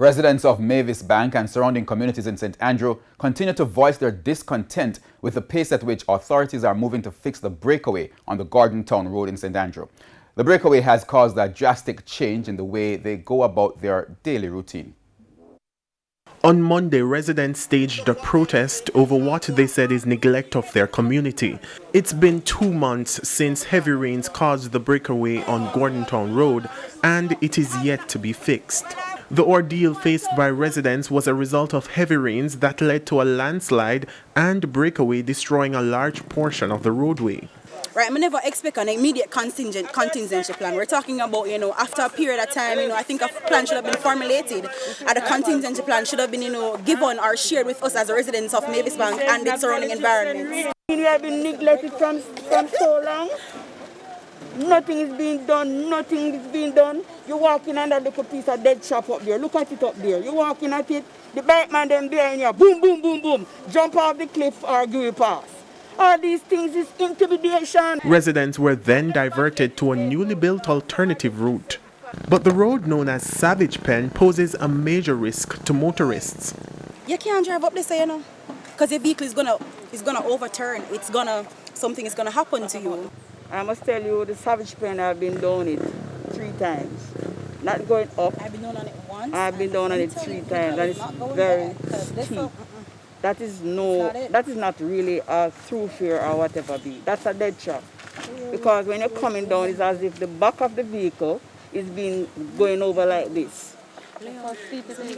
Residents of Mavis Bank and surrounding communities in St. Andrew continue to voice their discontent with the pace at which authorities are moving to fix the breakaway on the Gordon Town Road in St. Andrew. The breakaway has caused a drastic change in the way they go about their daily routine. On Monday, residents staged a protest over what they said is neglect of their community. It's been 2 months since heavy rains caused the breakaway on Gordon Town Road, and it is yet to be fixed. The ordeal faced by residents was a result of heavy rains that led to a landslide and breakaway destroying a large portion of the roadway. Right, I never expect an immediate contingency plan. We're talking about, after a period of time, I think a plan should have been formulated. And the contingency plan should have been, given or shared with us as residents of Mavis Bank and its surrounding environments. We have been neglected from so long. Nothing is being done, nothing is being done. You walk in and look a piece of dead chop up there. Look at it up there. You walk in at it, the bike man them behind you, boom, boom, boom, boom. Jump off the cliff or give you pass. All these things is intimidation. Residents were then diverted to a newly built alternative route. But the road known as Savage Pen poses a major risk to motorists. You can't drive up this way, because your vehicle is gonna overturn. Something is gonna happen to you. I must tell you, the Savage Pen, I've been down it 3 times. Not going up. I've been down on it once. I've been down on it 3 times. That is very steep. That is not really a thoroughfare or whatever be. That's a dead chop. Because when you're coming down, it's as if the back of the vehicle is going over like this.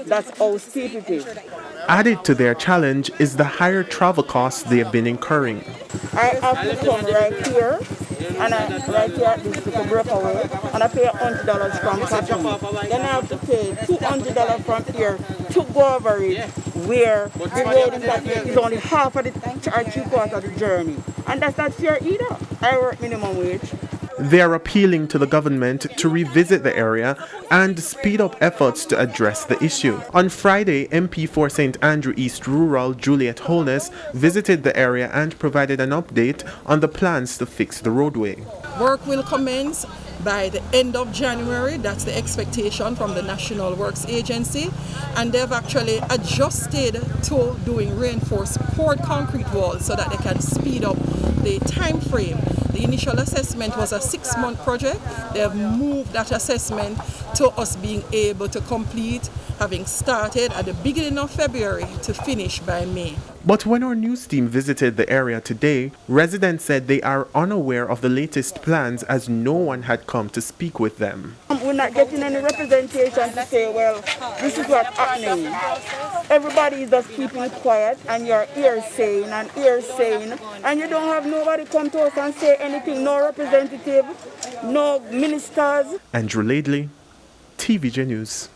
That's how steep it is. Added to their challenge is the higher travel costs they have been incurring. I have to come right here, and right here at this Breakaway, and I pay $100 from Patton. Then I have to pay $200 from here to go over it, where the road is only half of the or 3/4 of the journey. And that's not fair either. I work minimum wage. They are appealing to the government to revisit the area and speed up efforts to address the issue. On Friday, MP for St. Andrew East Rural Juliet Holness visited the area and provided an update on the plans to fix the roadway. Work will commence by the end of January. That's the expectation from the National Works Agency, and they've actually adjusted to doing reinforced poured concrete walls so that they can speed up the time frame. The initial assessment was a 6-month project. They have moved that assessment to us being able to complete, having started at the beginning of February to finish by May. But when our news team visited the area today, residents said they are unaware of the latest plans as no one had come to speak with them. We're not getting any representation to say, well, this is what's happening. Everybody is just keeping quiet, and you're saying, and you don't have nobody come to us and say anything, no representative, no ministers. Andrew Laidley, TVJ News.